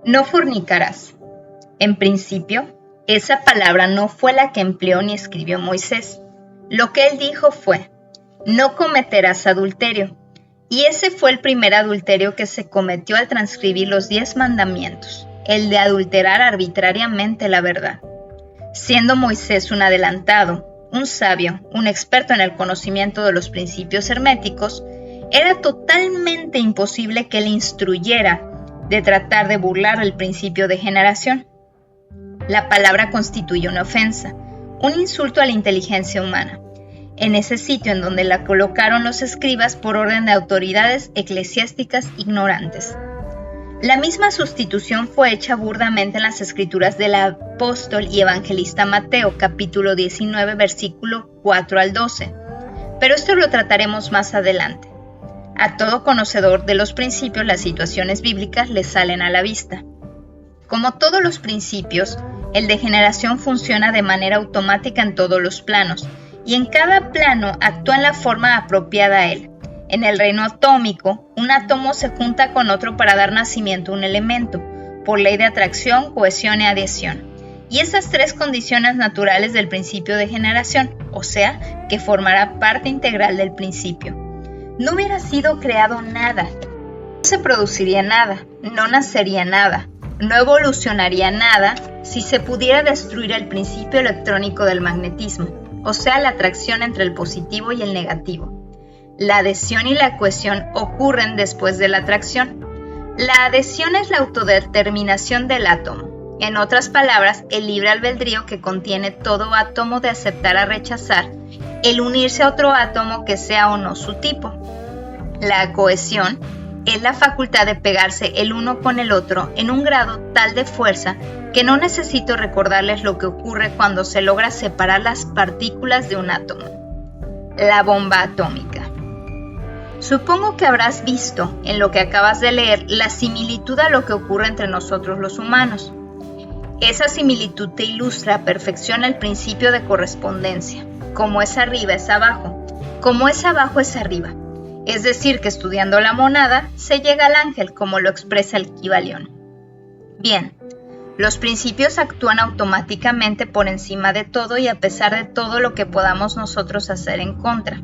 No fornicarás. En principio, esa palabra no fue la que empleó ni escribió Moisés. Lo que él dijo fue, no cometerás adulterio. Y ese fue el primer adulterio que se cometió al transcribir los 10 mandamientos, el de adulterar arbitrariamente la verdad. Siendo Moisés un adelantado, un sabio, un experto en el conocimiento de los principios herméticos, era totalmente imposible que le instruyera de tratar de burlar el principio de generación. La palabra constituye una ofensa, un insulto a la inteligencia humana, en ese sitio en donde la colocaron los escribas por orden de autoridades eclesiásticas ignorantes. La misma sustitución fue hecha burdamente en las escrituras del apóstol y evangelista Mateo, capítulo 19, versículo 4 al 12. Pero esto lo trataremos más adelante. A todo conocedor de los principios, las situaciones bíblicas le salen a la vista. Como todos los principios, el de generación funciona de manera automática en todos los planos, y en cada plano actúa en la forma apropiada a él. En el reino atómico, un átomo se junta con otro para dar nacimiento a un elemento, por ley de atracción, cohesión y adhesión. Y esas tres condiciones naturales del principio de generación, o sea, que formará parte integral del principio. No hubiera sido creado nada, no se produciría nada, no nacería nada, no evolucionaría nada si se pudiera destruir el principio electrónico del magnetismo, o sea, la atracción entre el positivo y el negativo. La adhesión y la cohesión ocurren después de la atracción. La adhesión es la autodeterminación del átomo. En otras palabras, el libre albedrío que contiene todo átomo de aceptar o rechazar el unirse a otro átomo que sea o no su tipo. La cohesión es la facultad de pegarse el uno con el otro en un grado tal de fuerza que no necesito recordarles lo que ocurre cuando se logra separar las partículas de un átomo. La bomba atómica. Supongo que habrás visto en lo que acabas de leer la similitud a lo que ocurre entre nosotros los humanos. Esa similitud te ilustra a perfección el principio de correspondencia. Como es arriba es abajo, como es abajo es arriba. Es decir, que estudiando la monada se llega al ángel, como lo expresa el Kybalión. Bien, los principios actúan automáticamente por encima de todo y a pesar de todo lo que podamos nosotros hacer en contra.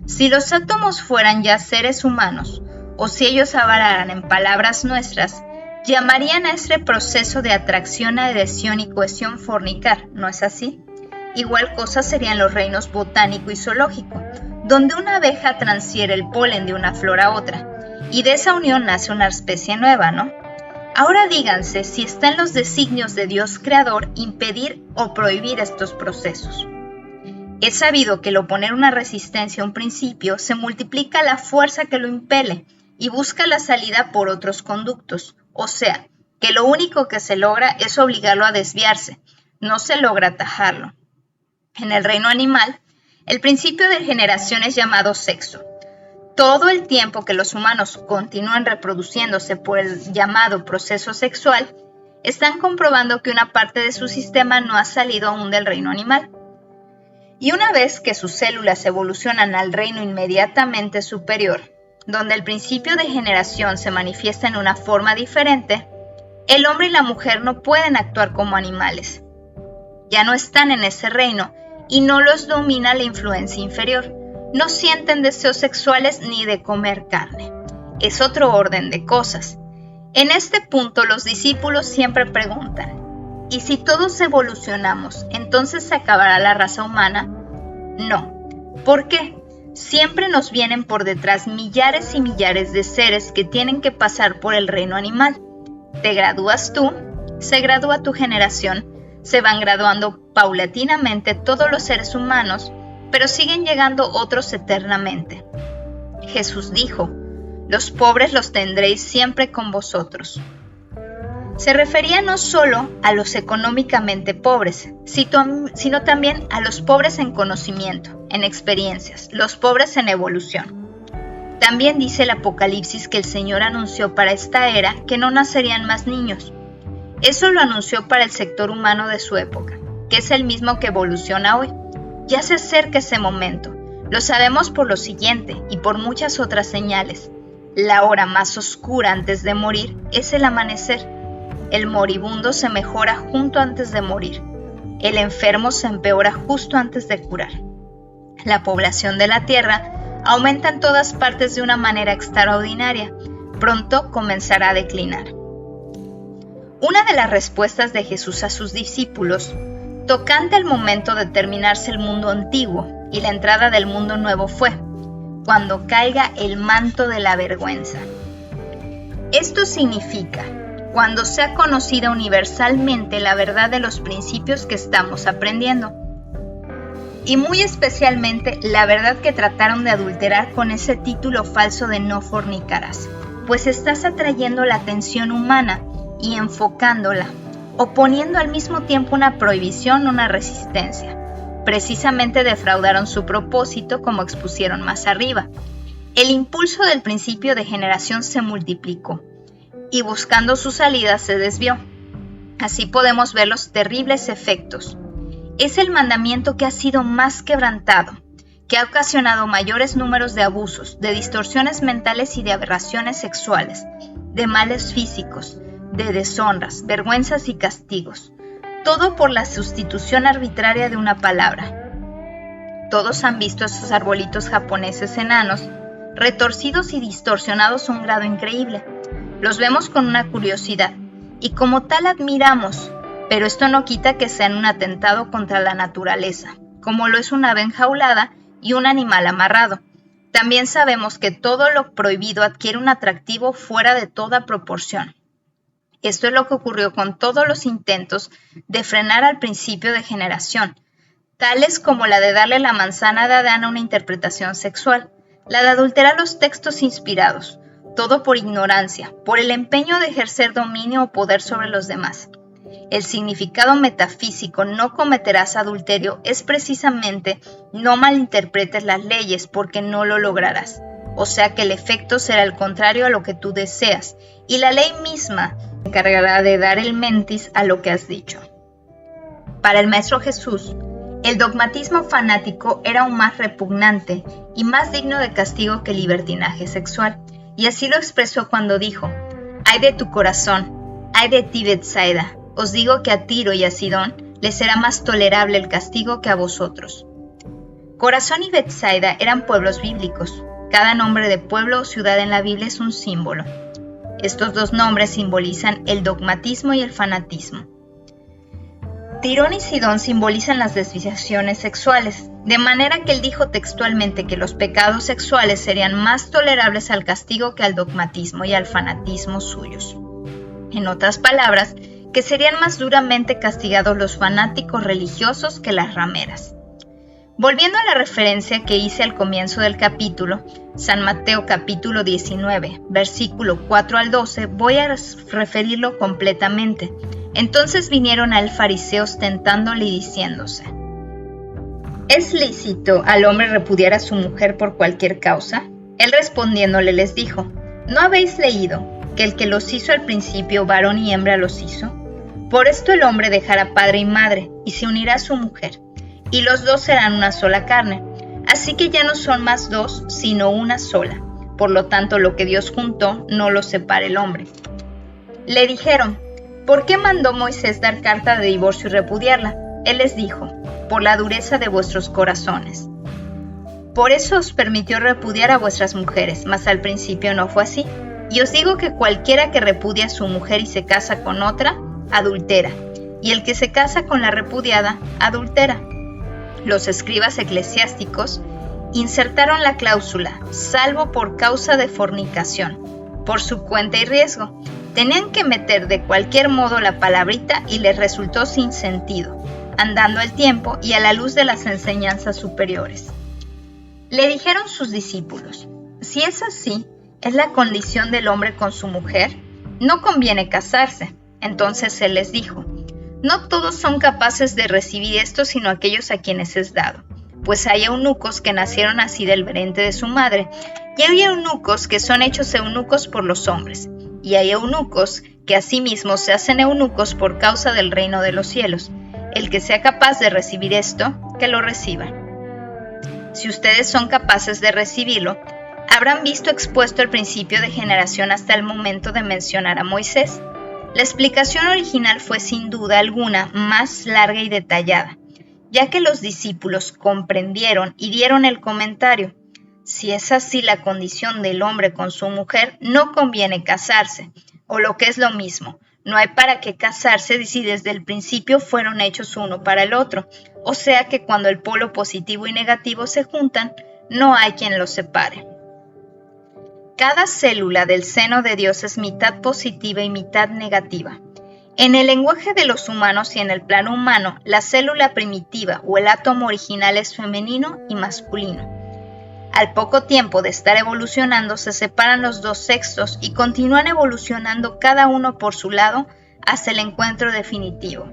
Si los átomos fueran ya seres humanos, o si ellos hablaran en palabras nuestras, llamarían a este proceso de atracción, adhesión y cohesión fornicar, ¿no es así? Igual cosa serían los reinos botánico y zoológico, donde una abeja transfiere el polen de una flor a otra, y de esa unión nace una especie nueva, ¿no? Ahora díganse si está en los designios de Dios Creador impedir o prohibir estos procesos. Es sabido que al oponer una resistencia a un principio se multiplica la fuerza que lo impele y busca la salida por otros conductos, o sea, que lo único que se logra es obligarlo a desviarse, no se logra atajarlo. En el reino animal, el principio de generación es llamado sexo. Todo el tiempo que los humanos continúan reproduciéndose por el llamado proceso sexual, están comprobando que una parte de su sistema no ha salido aún del reino animal. Y una vez que sus células evolucionan al reino inmediatamente superior, donde el principio de generación se manifiesta en una forma diferente, el hombre y la mujer no pueden actuar como animales. Ya no están en ese reino y no los domina la influencia inferior. No sienten deseos sexuales ni de comer carne. Es otro orden de cosas. En este punto los discípulos siempre preguntan, ¿y si todos evolucionamos, entonces se acabará la raza humana? No. ¿Por qué? Siempre nos vienen por detrás millares y millares de seres que tienen que pasar por el reino animal. Te gradúas tú, se gradúa tu generación, se van graduando paulatinamente todos los seres humanos, pero siguen llegando otros eternamente. Jesús dijo, los pobres los tendréis siempre con vosotros. Se refería no solo a los económicamente pobres, sino también a los pobres en conocimiento, en experiencias, los pobres en evolución. También dice el Apocalipsis que el Señor anunció para esta era que no nacerían más niños. Eso lo anunció para el sector humano de su época, que es el mismo que evoluciona hoy. Ya se acerca ese momento. Lo sabemos por lo siguiente y por muchas otras señales. La hora más oscura antes de morir es el amanecer. El moribundo se mejora justo antes de morir. El enfermo se empeora justo antes de curar. La población de la tierra aumenta en todas partes de una manera extraordinaria. Pronto comenzará a declinar. Una de las respuestas de Jesús a sus discípulos, tocante al momento de terminarse el mundo antiguo y la entrada del mundo nuevo fue: cuando caiga el manto de la vergüenza. Esto significa cuando sea conocida universalmente la verdad de los principios que estamos aprendiendo. Y muy especialmente la verdad que trataron de adulterar con ese título falso de no fornicarás, pues estás atrayendo la atención humana y enfocándola, o poniendo al mismo tiempo una prohibición o una resistencia. Precisamente defraudaron su propósito, como expusieron más arriba. El impulso del principio de generación se multiplicó y buscando su salida se desvió. Así podemos ver los terribles efectos. Es el mandamiento que ha sido más quebrantado, que ha ocasionado mayores números de abusos, de distorsiones mentales y de aberraciones sexuales, de males físicos, de deshonras, vergüenzas y castigos. Todo por la sustitución arbitraria de una palabra. Todos han visto esos arbolitos japoneses enanos, retorcidos y distorsionados a un grado increíble. Los vemos con una curiosidad y como tal admiramos, pero esto no quita que sean un atentado contra la naturaleza, como lo es una ave enjaulada y un animal amarrado. También sabemos que todo lo prohibido adquiere un atractivo fuera de toda proporción. Esto es lo que ocurrió con todos los intentos de frenar al principio de generación, tales como la de darle la manzana de Adán a una interpretación sexual, la de adulterar los textos inspirados, todo por ignorancia, por el empeño de ejercer dominio o poder sobre los demás. El significado metafísico "no cometerás adulterio" es precisamente no malinterpretes las leyes porque no lo lograrás. O sea que el efecto será el contrario a lo que tú deseas, y la ley misma se encargará de dar el mentis a lo que has dicho. Para el Maestro Jesús, el dogmatismo fanático era aún más repugnante y más digno de castigo que el libertinaje sexual, y así lo expresó cuando dijo: «Ay de tu corazón, ay de ti, Betsaida, os digo que a Tiro y a Sidón les será más tolerable el castigo que a vosotros». Corazón y Betsaida eran pueblos bíblicos. Cada nombre de pueblo o ciudad en la Biblia es un símbolo. Estos dos nombres simbolizan el dogmatismo y el fanatismo. Tirón y Sidón simbolizan las desviaciones sexuales, de manera que él dijo textualmente que los pecados sexuales serían más tolerables al castigo que al dogmatismo y al fanatismo suyos. En otras palabras, que serían más duramente castigados los fanáticos religiosos que las rameras. Volviendo a la referencia que hice al comienzo del capítulo, San Mateo capítulo 19, versículo 4 al 12, voy a referirlo completamente. Entonces vinieron a él fariseos tentándole y diciéndose: ¿Es lícito al hombre repudiar a su mujer por cualquier causa? Él respondiéndole les dijo: ¿No habéis leído que el que los hizo al principio varón y hembra los hizo? Por esto el hombre dejará padre y madre y se unirá a su mujer, y los dos serán una sola carne. Así que ya no son más dos, sino una sola. Por lo tanto, lo que Dios juntó, no lo separe el hombre. Le dijeron: ¿por qué mandó Moisés dar carta de divorcio y repudiarla? Él les dijo: por la dureza de vuestros corazones. Por eso os permitió repudiar a vuestras mujeres, mas al principio no fue así. Y os digo que cualquiera que repudia a su mujer y se casa con otra, adultera, y el que se casa con la repudiada, adultera. Los escribas eclesiásticos insertaron la cláusula, salvo por causa de fornicación, por su cuenta y riesgo. Tenían que meter de cualquier modo la palabrita y les resultó sin sentido, andando el tiempo y a la luz de las enseñanzas superiores. Le dijeron sus discípulos: si es así, es la condición del hombre con su mujer, no conviene casarse. Entonces él les dijo: no todos son capaces de recibir esto, sino aquellos a quienes es dado. Pues hay eunucos que nacieron así del vientre de su madre, y hay eunucos que son hechos eunucos por los hombres, y hay eunucos que asimismo se hacen eunucos por causa del reino de los cielos. El que sea capaz de recibir esto, que lo reciba. Si ustedes son capaces de recibirlo, habrán visto expuesto el principio de generación hasta el momento de mencionar a Moisés. La explicación original fue sin duda alguna más larga y detallada, ya que los discípulos comprendieron y dieron el comentario: si es así la condición del hombre con su mujer, no conviene casarse, o lo que es lo mismo, no hay para qué casarse si desde el principio fueron hechos uno para el otro, o sea que cuando el polo positivo y negativo se juntan, no hay quien los separe. Cada célula del seno de Dios es mitad positiva y mitad negativa. En el lenguaje de los humanos y en el plano humano, la célula primitiva o el átomo original es femenino y masculino. Al poco tiempo de estar evolucionando, se separan los dos sexos y continúan evolucionando cada uno por su lado hasta el encuentro definitivo.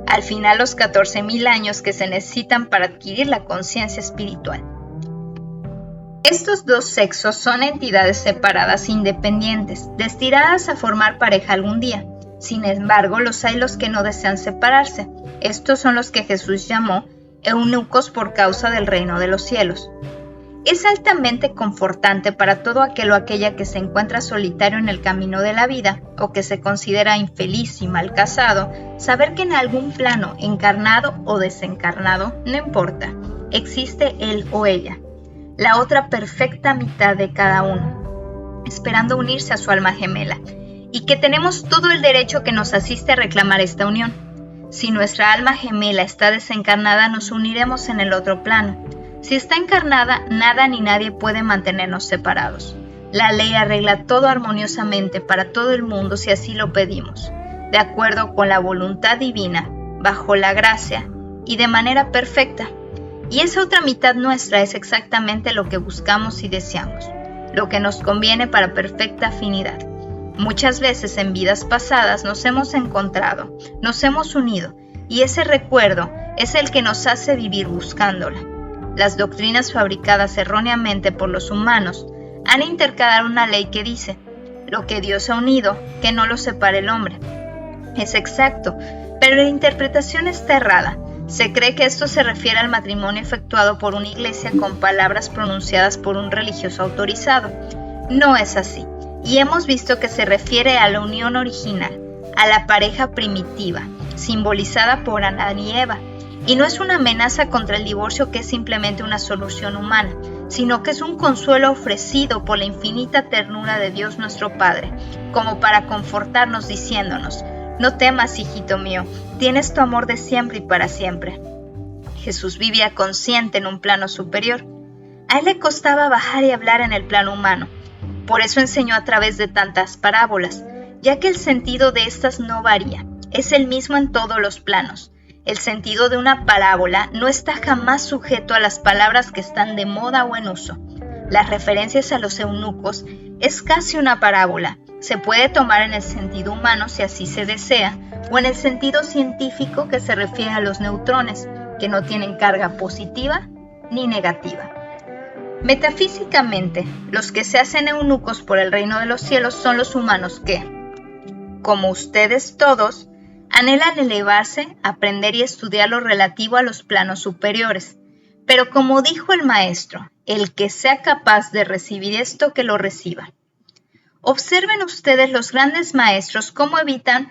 Al final, los 14,000 años que se necesitan para adquirir la conciencia espiritual. Estos dos sexos son entidades separadas e independientes, destinadas a formar pareja algún día. Sin embargo, los hay los que no desean separarse. Estos son los que Jesús llamó eunucos por causa del reino de los cielos. Es altamente confortante para todo aquel o aquella que se encuentra solitario en el camino de la vida o que se considera infeliz y mal casado, saber que en algún plano, encarnado o desencarnado, no importa, existe él o ella, la otra perfecta mitad de cada uno, esperando unirse a su alma gemela, y que tenemos todo el derecho que nos asiste a reclamar esta unión. Si nuestra alma gemela está desencarnada, nos uniremos en el otro plano. Si está encarnada, nada ni nadie puede mantenernos separados. La ley arregla todo armoniosamente para todo el mundo si así lo pedimos, de acuerdo con la voluntad divina, bajo la gracia y de manera perfecta. Y esa otra mitad nuestra es exactamente lo que buscamos y deseamos, lo que nos conviene para perfecta afinidad. Muchas veces en vidas pasadas nos hemos encontrado, nos hemos unido, y ese recuerdo es el que nos hace vivir buscándola. Las doctrinas fabricadas erróneamente por los humanos han intercalado una ley que dice: lo que Dios ha unido, que no lo separe el hombre. Es exacto, pero la interpretación está errada. Se cree que esto se refiere al matrimonio efectuado por una iglesia con palabras pronunciadas por un religioso autorizado. No es así, y hemos visto que se refiere a la unión original, a la pareja primitiva, simbolizada por Adán y Eva. Y no es una amenaza contra el divorcio, que es simplemente una solución humana, sino que es un consuelo ofrecido por la infinita ternura de Dios nuestro Padre, como para confortarnos diciéndonos: no temas, hijito mío, tienes tu amor de siempre y para siempre. Jesús vivía consciente en un plano superior. A él le costaba bajar y hablar en el plano humano. Por eso enseñó a través de tantas parábolas, ya que el sentido de estas no varía, es el mismo en todos los planos. El sentido de una parábola no está jamás sujeto a las palabras que están de moda o en uso. Las referencias a los eunucos es casi una parábola. Se puede tomar en el sentido humano si así se desea, o en el sentido científico, que se refiere a los neutrones, que no tienen carga positiva ni negativa. Metafísicamente, los que se hacen eunucos por el reino de los cielos son los humanos que, como ustedes todos, anhelan elevarse, aprender y estudiar lo relativo a los planos superiores. Pero como dijo el maestro, el que sea capaz de recibir esto, que lo reciba. Observen ustedes los grandes maestros cómo evitan